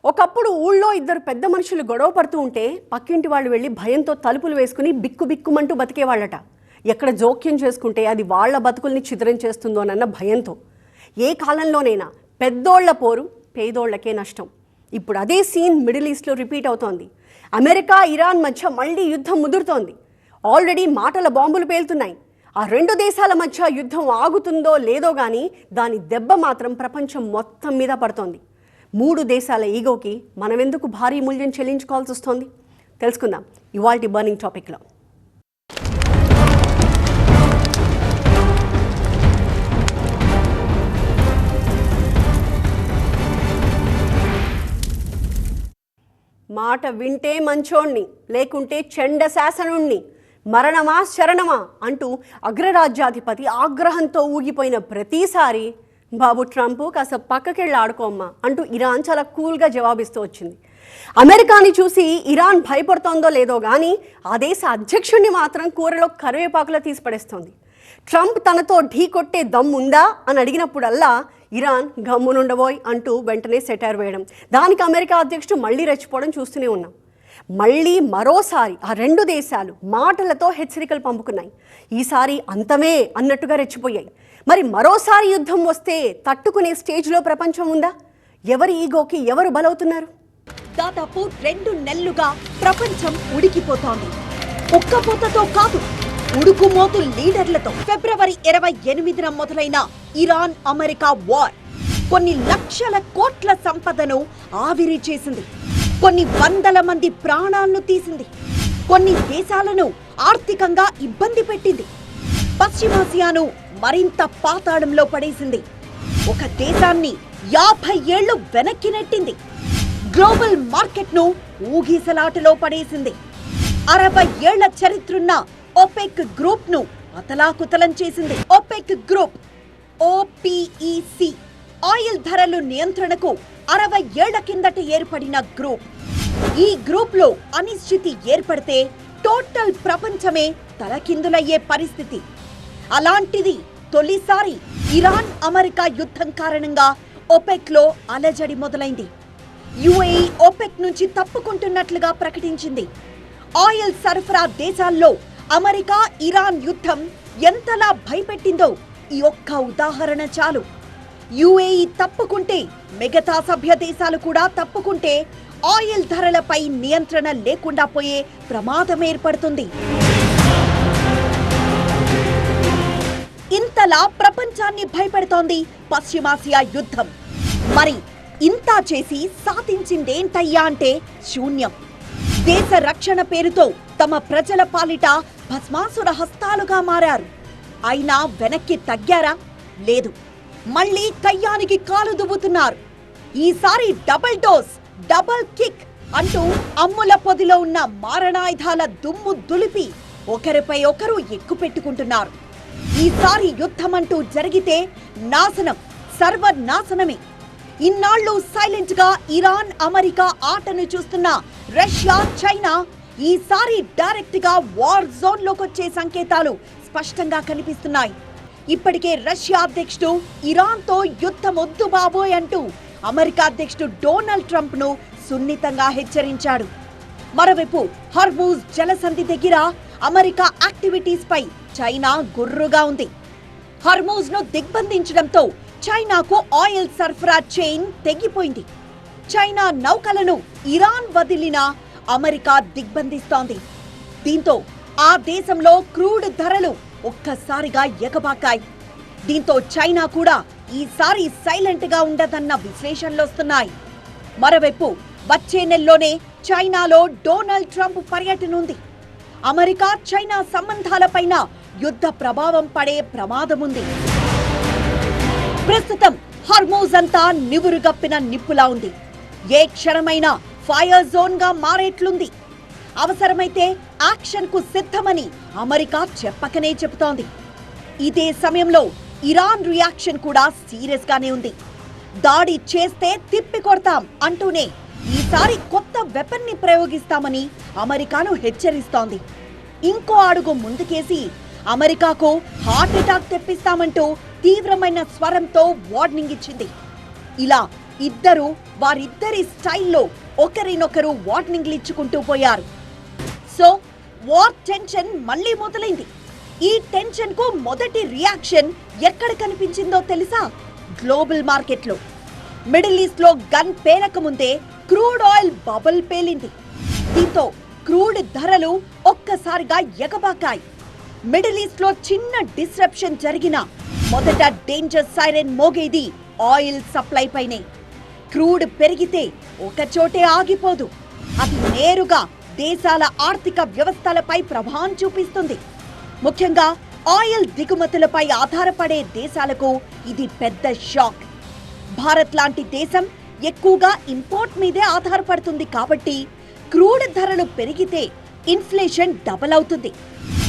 ఒకప్పుడు ఊళ్ళో ఇద్దరు పెద్ద మనుషులు గొడవ పడుతూ ఉంటే పక్కింటి వాళ్ళు వెళ్ళి భయంతో తలుపులు వేసుకుని బిక్కుబిక్కుమంటూ బతికేవాళ్ళట. ఎక్కడ జోక్యం చేసుకుంటే అది వాళ్ళ బతుకుల్ని ఛిద్రం చేస్తుందోనన్న భయంతో. ఏ కాలంలోనైనా పెద్దోళ్ల పోరు పేదోళ్లకే నష్టం. ఇప్పుడు అదే సీన్ మిడిల్ ఈస్ట్లో రిపీట్ అవుతోంది. అమెరికా ఇరాన్ మధ్య మళ్ళీ యుద్ధం ముదురుతోంది. ఆల్రెడీ మాటల బాంబులు పేలుతున్నాయి. ఆ రెండు దేశాల మధ్య యుద్ధం ఆగుతుందో లేదో కానీ దాని దెబ్బ మాత్రం ప్రపంచం మొత్తం మీద పడుతోంది. మూడు దేశాల ఈగోకి మనమెందుకు భారీ మూల్యం చెల్లించుకోవాల్సి వస్తోంది? తెలుసుకుందాం ఇవాల్టి బర్నింగ్ టాపిక్లో. మాట వింటే మంచోణ్ణి, లేకుంటే చెండ శాసనుణ్ణి, మరణమా శరణమా అంటూ అగ్రరాజ్యాధిపతి ఆగ్రహంతో ఊగిపోయిన ప్రతిసారి బాబు ట్రంప్ కాస్త పక్కకెళ్ళి ఆడుకోమ్మా అంటూ ఇరాన్ చాలా కూల్గా జవాబిస్తూ వచ్చింది. అమెరికాని చూసి ఇరాన్ భయపడుతోందో లేదో కానీ ఆ దేశ అధ్యక్షుడిని మాత్రం కూరలో కరివేపాకులో తీసి పడేస్తోంది. ట్రంప్ తనతో ఢీ కొట్టే దమ్ముందా అని అడిగినప్పుడల్లా ఇరాన్ గమ్మునుండబోయ్ అంటూ వెంటనే సెటైర్ వేయడం, దానికి అమెరికా అధ్యక్షుడు మళ్ళీ రెచ్చిపోవడం చూస్తూనే ఉన్నాం. మళ్ళీ మరోసారి ఆ రెండు దేశాలు మాటలతో హెచ్చరికలు పంపుకున్నాయి. ఈసారి అంతమే అన్నట్టుగా రెచ్చిపోయాయి. మరి మరోసారి యుద్ధం వస్తే తట్టుకునే స్టేజ్లో ప్రపంచం ఉందా? ఎవరి ఈగోకి ఎవరు బలవుతున్నారు? దాదాపు 2 నెలలుగా ప్రపంచం ఉడికిపోతోంది. ఉక్కపోతతో కాదు, ఉడుకుమోతు లీడర్లతో. ఫిబ్రవరి 28న మొదలైన ఇరాన్ అమెరికా వార్ కొన్ని లక్షల కోట్ల సంపదను ఆవిరి చేసింది. కొన్ని వందల మంది ప్రాణాలను తీసింది. కొన్ని దేశాలను ఆర్థికంగా ఇబ్బంది పెట్టింది. పశ్చిమాసియాను మరింత పాతాళంలో పడేసింది. ఒక దేశాన్ని 50 ఏళ్లు వెనక్కి నెట్టింది. గ్లోబల్ మార్కెట్ను ఊగిసలాటలో పడేసింది. 60 ఏళ్ల చరిత్రున్న ఒపెక్ గ్రూప్ ను అతలాకుతలం చేసింది. ఒపెక్ గ్రూప్ OPEC ఆయిల్ ధరలు నియంత్రణకు 60 ఏళ్ల కిందట ఏర్పడిన గ్రూప్. ఈ గ్రూప్ లో అనిశ్చితి ఏర్పడితే టోటల్ ప్రపంచమే తలకిందులయ్యే పరిస్థితి. అలాంటిది తొలిసారి ఇరాన్ అమెరికా యుద్ధం కారణంగా ఒపెక్ లో అలజడి మొదలైంది. UAE ఒపెక్ నుంచి తప్పుకుంటున్నట్లుగా ప్రకటించింది. ఆయిల్ సరఫరా దేశాల్లో అమెరికా ఇరాన్ యుద్ధం ఎంతలా భయపెట్టిందో ఈ ఒక్క ఉదాహరణ చాలు. UAE తప్పుకుంటే మిగతా సభ్య దేశాలు కూడా తప్పుకుంటే ఆయిల్ ధరలపై నియంత్రణ లేకుండా పోయే ప్రమాదం ఏర్పడుతుంది. ఇంతలా ప్రపంచాన్ని భయపెడుతోంది పశ్చిమాసియా యుద్ధం. మరి ఇంత చేసి సాధించిందేంటయ్యా అంటే శూన్యం. దేశ రక్షణ పేరుతో తమ ప్రజల పాలిట భస్మాసుర హస్తాలుగా మారారు. అయినా వెనక్కి తగ్గారా? లేదు, మళ్ళీ కయ్యానికి కాలు దువ్వుతున్నారు. ఈసారి డబుల్ డోస్, డబుల్ కిక్ అంటూ అమ్ముల పొదిలో ఉన్న మారణాయుధాల దుమ్ము దులిపి ఒకరిపై ఒకరు ఎక్కుపెట్టుకుంటున్నారు. ఈసారి యుద్ధం అంటూ జరిగితే నాశనం, సర్వనాశనమే. ఇన్నాళ్లు సైలెంట్ గా ఇరాన్ అమెరికా ఆటను చూస్తున్న రష్యా, చైనా ఈసారి డైరెక్ట్ గా వార్ జోన్ లోకొచ్చే సంకేతాలు స్పష్టంగా కనిపిస్తున్నాయి. ఇప్పటికే రష్యా అధ్యక్షుడు ఇరాన్ తో యుద్ధం వద్దు బాబోయ్ అంటూ అమెరికా అధ్యక్షుడు డొనాల్డ్ ట్రంప్ ను సున్నితంగా హెచ్చరించాడు. మరోవైపు హర్మూజ్ జలసంధి దగ్గర అమెరికా యాక్టివిటీస్ పై చైనా గుర్రుగా ఉంది. హర్మూజ్ ను దిగ్బంధించడంతో చైనాకు ఆయిల్ సరఫరా చైన్ తెగిపోయింది. చైనా నౌకలను ఇరాన్ వదిలినా అమెరికా దిగ్బంధిస్తోంది. దీంతో ఆ దేశంలో క్రూడ్ ధరలు ఒక్కసారిగా ఎగబాకాయి. దీంతో చైనా కూడా ఈసారి సైలెంట్ గా ఉండదన్న విశ్లేషణలొస్తున్నాయి. మరోవైపు వచ్చే నెలలోనే చైనాలో డొనాల్డ్ ట్రంప్ పర్యటన ఉంది. అమెరికా చైనా సంబంధాలపైన యుద్ధ ప్రభావం పడే ప్రమాదముంది. ప్రస్తుతం హర్మూజ్ అంతా నివురుగప్పిన నిప్పులా ఉంది. ఏ క్షణమైనా ఫైర్ జోన్ గా మారేట్లుంది. అవసరమైతే యాక్షన్ కు సిద్ధమని అమెరికా చెప్పకనే చెబుతోంది. ఇదే సమయంలో ఇరాన్ రియాక్షన్ కూడా సీరియస్ గానే ఉంది. దాడి చేస్తే తిప్పి కొడతాం అంటూనే ఈసారి కొత్త వెపన్ ని ప్రయోగిస్తామని అమెరికాను హెచ్చరిస్తోంది. ఇంకో అడుగు ముందుకేసి అమెరికాకు హార్ట్ అటాక్ తెప్పిస్తామంటూ తీవ్రమైన స్వరంతో వార్నింగ్ ఇచ్చింది. ఇలా ఇద్దరు వారిద్దరి స్టైల్లో ఒకరినొకరు వార్నింగ్లు ఇచ్చుకుంటూ పోయారు. సో వార్ టెన్షన్ మళ్ళీ మొదలైంది. ఈ టెన్షన్ కు మొదటి రియాక్షన్ ఎక్కడ కనిపించిందో తెలుసా? గ్లోబల్ మార్కెట్లో. మిడిల్ ఈస్ట్ లో గన్ పేలక ముందే క్రూడ్ ఆయిల్ బబుల్ పేలింది. దీంతో క్రూడ్ ధరలు ఒక్కసారిగా ఎగబాకాయి. మిడిల్ ఈస్ట్ లో చిన్న డిస్రప్షన్ జరిగినా మొదట డేంజర్ సైరన్ మోగేది ఆయిల్ సప్లై పైనే. క్రూడ్ పెరిగితే ఒక చోటే ఆగిపోదు, అది నేరుగా దేశాల ఆర్థిక వ్యవస్థలపై ప్రభావం చూపిస్తుంది. ముఖ్యంగా ఆయిల్ దిగుమతులపై ఆధారపడే దేశాలకు ఇది పెద్ద షాక్. భారత్ లాంటి దేశం ఎక్కువగా ఇంపోర్ట్ మీదే ఆధారపడుతుంది కాబట్టి క్రూడ్ ధరలు పెరిగితే ఇన్ఫ్లేషన్ డబల్ అవుతుంది.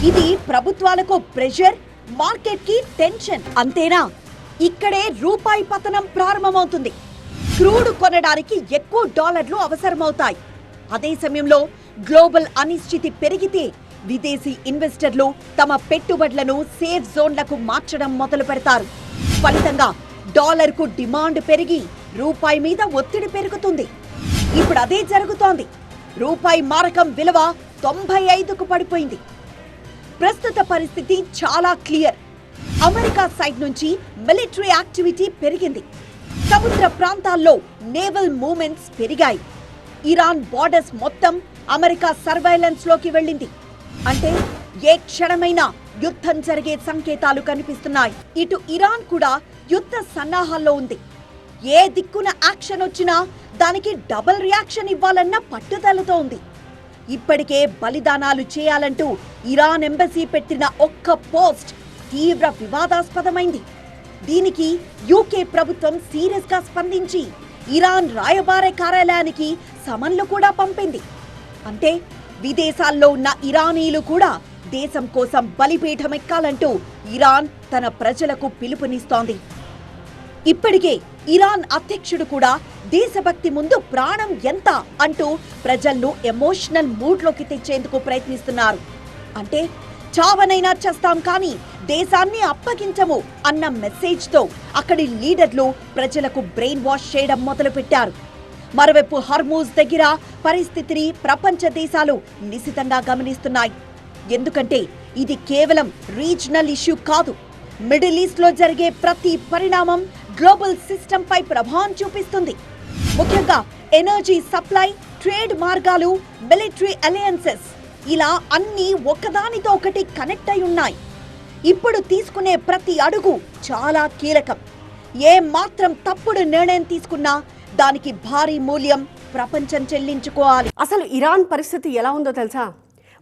ఇది ప్రభుత్వాలకు ప్రెషర్, మార్కెట్ కి టెన్షన్. అంతేనా, ఇక్కడే రూపాయి పతనం ప్రారంభమవుతుంది. క్రూడ్ కొనడానికి ఎక్కువ డాలర్లు అవసరమవుతాయి. అదే సమయంలో గ్లోబల్ అనిశ్చితి పెరిగితే విదేశీ ఇన్వెస్టర్లు తమ పెట్టుబడులను సేఫ్ జోన్లకు మార్చడం మొదలు పెడతారు. ఫలితంగా డాలర్కు డిమాండ్ పెరిగి రూపాయి మీద ఒత్తిడి పెరుగుతుంది. ఇప్పుడు అదే జరుగుతోంది. రూపాయి మారకం విలువ 95కు పడిపోయింది. ప్రస్తుత పరిస్థితి చాలా క్లియర్. అమెరికా సైడ్ నుంచి మిలిటరీ యాక్టివిటీ పెరిగింది. సముద్ర ప్రాంతాల్లో నేవల్ మూవ్మెంట్స్ పెరిగాయి. ఇరాన్ బార్డర్స్ మొత్తం అమెరికా సర్వైలెన్స్ లోకి వెళ్ళింది. అంటే ఏ క్షణమైనా యుద్ధం జరిగే సంకేతాలు కనిపిస్తున్నాయి. ఇటు ఇరాన్ కూడా యుద్ధ సన్నాహాల్లో ఉంది. ఏ దిక్కున యాక్షన్ వచ్చినా దానికి డబుల్ రియాక్షన్ ఇవ్వాలన్న పట్టుదలతో ఉంది. ఇప్పటికే బలిదానాలు చేయాలంటూ ఇరాన్ ఎంబసీ పెట్టిన ఒక్క పోస్ట్ తీవ్ర వివాదాస్పదమైంది. దీనికి యూకే ప్రభుత్వం సీరియస్ గా స్పందించి ఇరాన్ రాయబార కార్యాలయానికి సమన్లు కూడా పంపింది. అంటే విదేశాల్లో ఉన్న ఇరానీలు కూడా దేశం కోసం బలిపీఠం ఎక్కాలంటూ ఇరాన్ తన ప్రజలకు పిలుపునిస్తోంది. ఇప్పటికే ఇరాన్ అధ్యక్షుడు కూడా దేశభక్తి ముందు ప్రాణం ఎంత అంటూ ప్రజలను ఎమోషనల్ మూడ్లోకి తెచ్చేందుకు ప్రయత్నిస్తున్నారు. అంటే చావనైనా చేస్తాం కానీ దేశాన్ని అప్పగించము అన్న మెసేజ్తో అక్కడి లీడర్లు ప్రజలకు బ్రెయిన్ వాష్ చేయడం మొదలుపెట్టారు. మరోవైపు హర్మూజ్ దగ్గర పరిస్థితిని ప్రపంచ దేశాలు నిశితంగా గమనిస్తున్నాయి. ఎందుకంటే ఇది కేవలం రీజనల్ ఇష్యూ కాదు. మిడిల్ ఈస్ట్ లో జరిగే ప్రతి పరిణామం గ్లోబల్ సిస్టమ్ పై ప్రభావం చూపిస్తుంది. ముఖ్యంగా ఎనర్జీ సప్లై, ట్రేడ్ మార్గాలు, మిలిటరీ అలయన్సెస్, ఇలా అన్నీ ఒకదానితో ఒకటి కనెక్ట్ అయి ఉన్నాయి. ఇప్పుడు తీసుకునే ప్రతి అడుగు చాలా కీలకం. ఏ మాత్రం తప్పుడు నిర్ణయం తీసుకున్నా దానికి భారీ మూల్యం ప్రపంచం చెల్లించుకోవాలి. అసలు ఇరాన్ పరిస్థితి ఎలా ఉందో తెలుసా?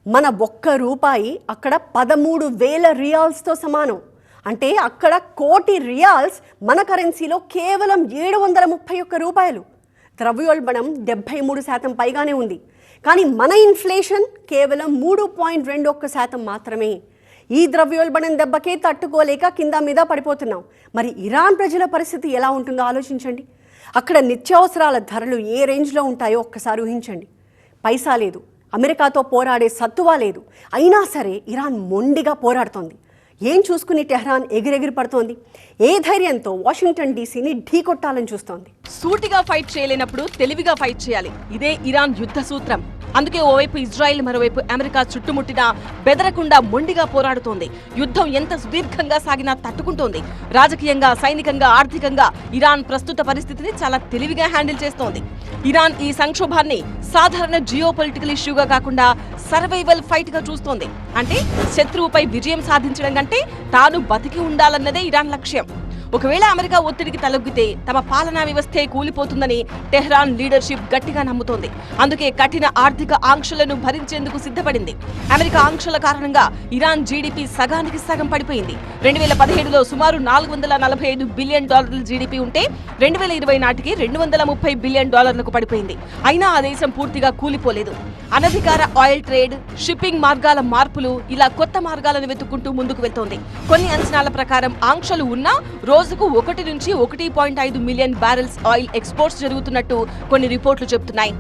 మన ఒక్క రూపాయి అక్కడ 13,000 రియాల్స్తో సమానం. అంటే అక్కడ 1,00,00,000 రియాల్స్ మన కరెన్సీలో కేవలం 731 రూపాయలు. ద్రవ్యోల్బణం 73% పైగానే ఉంది. కానీ మన ఇన్ఫ్లేషన్ కేవలం 3.21% మాత్రమే. ఈ ద్రవ్యోల్బణం దెబ్బకే తట్టుకోలేక కింద మీద పడిపోతున్నాం. మరి ఇరాన్ ప్రజల పరిస్థితి ఎలా ఉంటుందో ఆలోచించండి. అక్కడ నిత్యావసరాల ధరలు ఏ రేంజ్లో ఉంటాయో ఒక్కసారి ఊహించండి. పైసా లేదు, అమెరికాతో పోరాడే సత్తువా లేదు. అయినా సరే ఇరాన్ మొండిగా పోరాడుతోంది. ఏం చూసుకుని టెహ్రాన్ ఎగిరెగిరి పడుతోంది? ఏ ధైర్యంతో వాషింగ్టన్ డీసీని ఢీకొట్టాలని చూస్తోంది? సూటిగా ఫైట్ చేయలేనప్పుడు తెలివిగా ఫైట్ చేయాలి. ఇదే ఇరాన్ యుద్ధ సూత్రం. అందుకే ఓవైపు ఇజ్రాయెల్, మరోవైపు అమెరికా చుట్టుముట్టినా బెదరకుండా మొండిగా పోరాడుతోంది. యుద్ధం ఎంత సుదీర్ఘంగా సాగినా తట్టుకుంటోంది. రాజకీయంగా, సైనికంగా, ఆర్థికంగా ఇరాన్ ప్రస్తుత పరిస్థితిని చాలా తెలివిగా హ్యాండిల్ చేస్తోంది. ఇరాన్ ఈ సంక్షోభాన్ని సాధారణ జియోపొలిటికల్ ఇష్యూగా కాకుండా సర్వైవల్ ఫైట్ గా చూస్తోంది. అంటే శత్రువుపై విజయం సాధించడం కంటే తాను బతికి ఉండాలన్నదే ఇరాన్ లక్ష్యం. ఒకవేళ అమెరికా ఒత్తిడికి తలొగ్గితే తమ పాలనా వ్యవస్థే కూలిపోతుందని టెహ్రాన్ లీడర్షిప్ గట్టిగా నమ్ముతోంది. అందుకే కఠిన ఆర్థిక ఆంక్షలను భరించేందుకు సిద్ధపడింది. అమెరికా ఆంక్షల కారణంగా ఇరాన్ జీడీపీ సగానికి సగం పడిపోయింది. 2017లో సుమారు $445 బిలియన్ జీడీపీ ఉంటే 2020 నాటికి $230 బిలియన్ పడిపోయింది. అయినా ఆ దేశం పూర్తిగా కూలిపోలేదు. అనధికార ఆయిల్ ట్రేడ్, షిప్పింగ్ మార్గాల మార్పులు, ఇలా కొత్త మార్గాలను వెతుక్కుంటూ ముందుకు వెళ్తోంది. కొన్ని అంచనాల ప్రకారం ఆంక్షలు ఉన్నా రోజుకు 1 నుంచి 1.5 మిలియన్ బ్యారెల్స్ ఆయిల్ ఎక్స్పోర్ట్స్ జరుగుతున్నట్టు కొన్ని రిపోర్ట్లు చెబుతున్నాయి.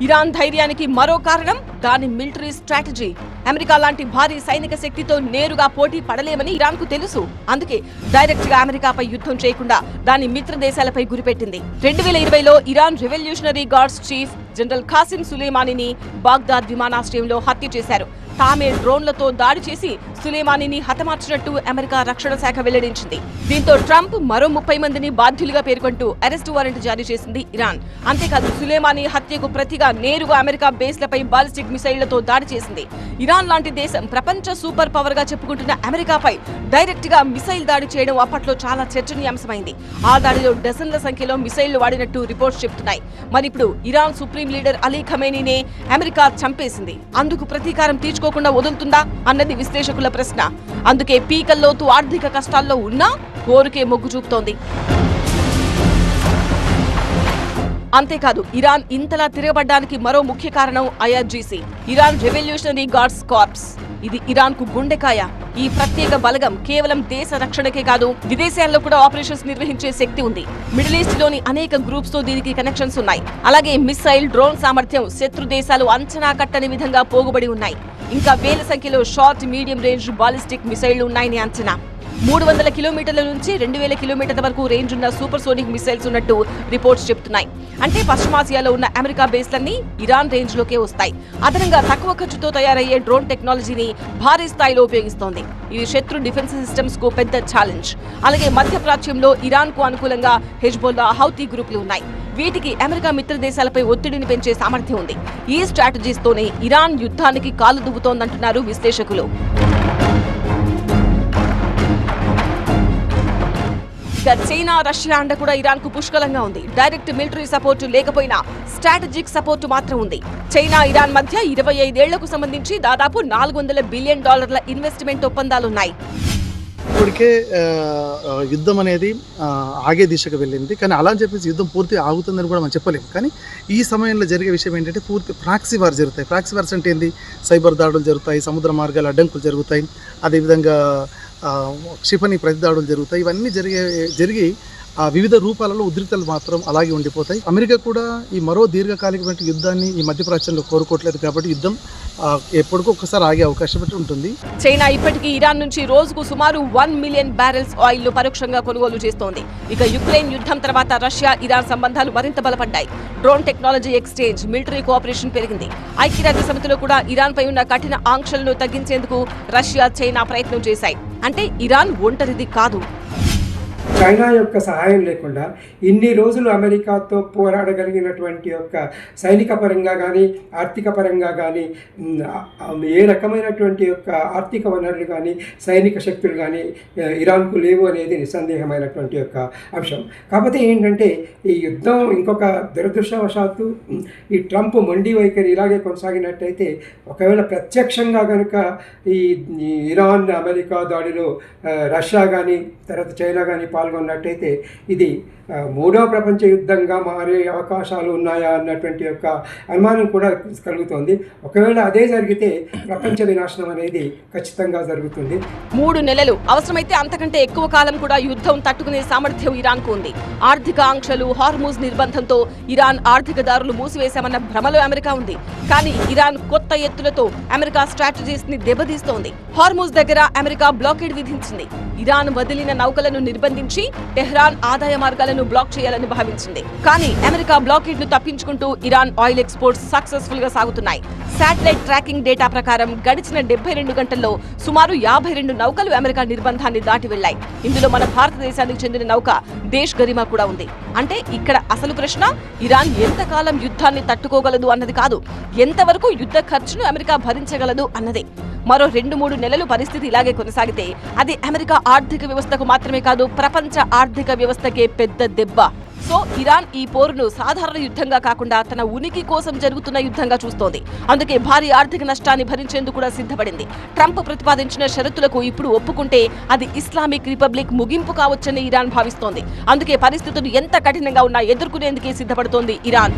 ఇరాన్ ధైర్యానికి మరో కారణం దాని మిలిటరీ స్ట్రాటజీ. అమెరికా లాంటి భారీ సైనిక శక్తితో నేరుగా పోటీ పడలేమని ఇరాన్ కు తెలుసు. అందుకే డైరెక్ట్ గా అమెరికాపై యుద్ధం చేయకుండా దాని మిత్ర దేశాలపై గురిపెట్టింది. 2020లో Iran revolutionary guards chief general Qasem సులేమానీని బాగ్దాద్ విమానాశ్రయంలో హత్య చేశారు. తామే డ్రోన్లతో దాడి చేసి సులేమానీని హతమార్చినట్టు అమెరికా రక్షణ శాఖ వెల్లడించింది. దీంతో ట్రంప్ మరో 30 మందిని బాధ్యులుగా పేర్కొంటూ అరెస్టు వారెంట్ జారీ చేసింది ఇరాన్. అంతేకాదు సులేమానీ హత్యకు ప్రతిగా నేరుగా అమెరికా బేస్లపై బాలిస్టిక్ మిసైళ్లతో దాడి చేసింది. ఇరాన్ లాంటి దేశం ప్రపంచ సూపర్ పవర్ గా చెప్పుకుంటున్న అమెరికాపై డైరెక్ట్ గా మిసైల్ దాడి చేయడం అప్పట్లో చాలా చర్చనీయాంశమైంది. ఆ దాడిలో డజన్ల సంఖ్యలో మిసైళ్లు వాడినట్టు రిపోర్ట్స్ చెబుతున్నాయి. మరిప్పుడు ఇరాన్ సుప్రీం లీడర్ అలీ ఖమేనీనే అమెరికా చంపేసింది. అందుకు ప్రతీకారం తీర్చుకోకుండా వదులుతుందా అన్నది విశ్లేషకుల ప్రశ్న. అందుకే పీకల్లోతు ఆర్థిక కష్టాల్లో ఉన్నా కోరుకే మొగ్గు చూపుతోంది. అంతేకాదు ఇరాన్ ఇంతలా తిరగబడ్డానికి మరో ముఖ్య కారణం IRGC, Iran revolutionary guards corps. ఇది ఇరాన్ కు గుండెకాయ. ఈ ప్రత్యేక బలగం కేవలం దేశ రక్షణకే కాదు, విదేశాల్లో కూడా ఆపరేషన్స్ నిర్వహించే శక్తి ఉంది. మిడిల్ ఈస్ట్ లోని అనేక గ్రూప్స్ తో దీనికి కనెక్షన్స్ ఉన్నాయి. అలాగే మిసైల్, డ్రోన్ సామర్థ్యం శత్రు దేశాలు అంచనా కట్టని విధంగా పోగుబడి ఉన్నాయి. ఇంకా వేల సంఖ్యలో షార్ట్, మీడియం రేంజ్ బాలిస్టిక్ మిసైళ్లు ఉన్నాయని అంచనా. 300 కిలోమీటర్ల నుంచి 2000 కిలోమీటర్ల వరకు రేంజ్ ఉన్న సూపర్ సోనిక్ మిసైల్స్ ఉన్నట్టు రిపోర్ట్స్ చెప్తున్నాయి. అంటే పశ్చిమాసియాలో ఉన్న అమెరికా బేస్లన్నీ ఇరాన్ రేంజ్ లోకే వస్తాయి. అదనంగా తక్కువ ఖర్చుతో తయారయ్యే డ్రోన్ టెక్నాలజీని భారీ స్థాయిలో ఉపయోగిస్తోంది. ఇది శత్రు డిఫెన్స్ సిస్టమ్స్ కు పెద్ద ఛాలెంజ్. అలాగే మధ్యప్రాచ్యంలో ఇరాన్ కు అనుకూలంగా హెజ్బొల్లా, హౌతీ గ్రూపులు ఉన్నాయి. వీటికి అమెరికా మిత్ర దేశాలపై ఒత్తిడిని పెంచే సామర్థ్యం ఉంది. ఈ స్ట్రాటజీస్ తోనే ఇరాన్ యుద్ధానికి కాలు దువ్వుతోందంటున్నారు విశ్లేషకులు. చైనా, రష్యా అండ కూడా ఇరాన్ కు పుష్కలంగా ఉంది. డైరెక్ట్ మిలిటరీ సపోర్టు లేకపోయినా స్ట్రాటజిక్ సపోర్టు మాత్రం ఉంది. చైనా, ఇరాన్ మధ్య 25 ఏళ్లకు సంబంధించి దాదాపు $400 బిలియన్ ఇన్వెస్ట్మెంట్ ఒప్పందాలున్నాయి. ఇప్పటికే యుద్ధం అనేది ఆగే దిశకు వెళ్ళింది. కానీ అలా అని చెప్పేసి యుద్ధం పూర్తి ఆగుతుందని కూడా మనం చెప్పలేము. కానీ ఈ సమయంలో జరిగే విషయం ఏంటంటే పూర్తి ప్రాక్సీ వార్ జరుగుతాయి. ప్రాక్సీ వార్స్ అంటే ఏంది? సైబర్ దాడులు జరుగుతాయి, సముద్ర మార్గాల అడ్డంకులు జరుగుతాయి, అదేవిధంగా క్షిపణి ప్రతిదాడులు జరుగుతాయి. ఇవన్నీ జరిగి వివిధ రూపాలలో ఉద్రిక్తలు మాత్రం అలాగే ఉండిపోతాయి. అమెరికా కూడా ఈ మరో దీర్ఘకాలికమైన యుద్ధాన్ని ఈ మధ్యప్రాచ్యంలో కోరుకోవట్లేదు. కాబట్టి యుద్ధం ఎప్పటికో ఒక్కసారి ఆగే అవకాశం ఉంటుంది. చైనా ఇప్పటికీ ఇరాన్ నుంచి రోజుకు సుమారు 1 మిలియన్ బ్యారెల్స్ ఆయిల్ ను పరోక్షంగా కొనుగోలు చేస్తోంది. ఇక యుక్రెయిన్ యుద్ధం తర్వాత రష్యా, ఇరాన్ సంబంధాలు మరింత బలపడ్డాయి. Drone technology exchange, military cooperation పెరిగింది. ఐక్యరాజ్య సమితిలో కూడా ఇరాన్ పై ఉన్న కఠిన ఆంక్షలను తగ్గించేందుకు రష్యా, చైనా ప్రయత్నం చేశాయి. అంటే ఇరాన్ ఒంటరిది కాదు. చైనా యొక్క సహాయం లేకుండా ఇన్ని రోజులు అమెరికాతో పోరాడగలిగినటువంటి యొక్క సైనిక పరంగా కానీ, ఆర్థిక పరంగా కానీ, ఏ రకమైనటువంటి యొక్క ఆర్థిక వనరులు కానీ, సైనిక శక్తులు కానీ ఇరాన్కు లేవు అనేది నిస్సందేహమైనటువంటి యొక్క అంశం. కాకపోతే ఏంటంటే ఈ యుద్ధం ఇంకొక దురదృష్టవశాత్తు ఈ ట్రంప్ మొండి వైఖరి ఇలాగే కొనసాగినట్టయితే, ఒకవేళ ప్రత్యక్షంగా కనుక ఈ ఇరాన్ అమెరికా దాడిలో రష్యా కానీ తర్వాత చైనా కానీ పాల్గొన్నట్టయితే ఇది మూడవ ప్రపంచ యుద్ధంగా మారే అవకాశాలు ఉన్నాయా అన్నటువంటి యొక్క అనుమానం కూడా కలుగుతోంది. ఒకవేళ అదే జరిగితే ప్రపంచ వినాశనం అనేది ఖచ్చితంగా జరుగుతుంది. 3 నెలలు, అవసరమైతే అంతకంటే ఎక్కువ కాలం కూడా యుద్ధం తట్టుకునే సామర్థ్యం ఇరాన్కు ఉంది. ఆర్థిక ఆంక్షలు, హార్మూజ్ నిర్బంధంతో ఇరాన్ ఆర్థిక దారులు మూసివేశామన్న భ్రమలో అమెరికా ఉంది. కానీ ఇరాన్ కొత్త ఎత్తులతో అమెరికా స్ట్రాటజీస్ ని దెబ్బతీస్తోంది. హార్మూజ్ దగ్గర అమెరికా బ్లాకేడ్ విధించింది. ఇరాన్ వదిలిన నౌకలను నిర్బంధించి టెహ్రాన్ ఆదాయ మార్గాలను బ్లాక్ చేయాలని భావించింది. కానీ అమెరికా బ్లాకేడ్ ను తప్పించుకుంటూ ఇరాన్ ఆయిల్ ఎక్స్పోర్ట్స్ సక్సెస్ఫుల్ గా సాగుతున్నాయి. శాటిలైట్ ట్రాకింగ్ డేటా ప్రకారం గడిచిన 72 గంటల్లో సుమారు 52 నౌకలు అమెరికా నిర్బంధాన్ని దాటి వెళ్లాయి. ఇందులో మన భారతదేశానికి చెందిన నౌక దేశ్ గరిమా కూడా ఉంది. అంటే ఇక్కడ అసలు ప్రశ్న ఇరాన్ ఎంతకాలం యుద్ధాన్ని తట్టుకోగలదు అన్నది కాదు, ఎంతవరకు యుద్ధ ఖర్చును అమెరికా భరించగలదు అన్నదే. మరో 2-3 నెలలు పరిస్థితి ఇలాగే కొనసాగితే అది అమెరికా ఆర్థిక వ్యవస్థకు మాత్రమే కాదు, ప్రపంచ ఆర్థిక వ్యవస్థకే పెద్ద దెబ్బ. సో ఇరాన్ ఈ పోరును సాధారణ యుద్ధంగా కాకుండా తన ఉనికి కోసం జరుగుతున్న యుద్ధంగా చూస్తోంది. అందుకే భారీ ఆర్థిక నష్టాన్ని భరించేందుకు కూడా సిద్ధపడింది. ట్రంప్ ప్రతిపాదించిన షరతులకు ఇప్పుడు ఒప్పుకుంటే అది ఇస్లామిక్ రిపబ్లిక్ ముగింపు కావచ్చని ఇరాన్ భావిస్తోంది. అందుకే పరిస్థితులు ఎంత కఠినంగా ఉన్నా ఎదుర్కొనేందుకే సిద్ధపడుతోంది ఇరాన్.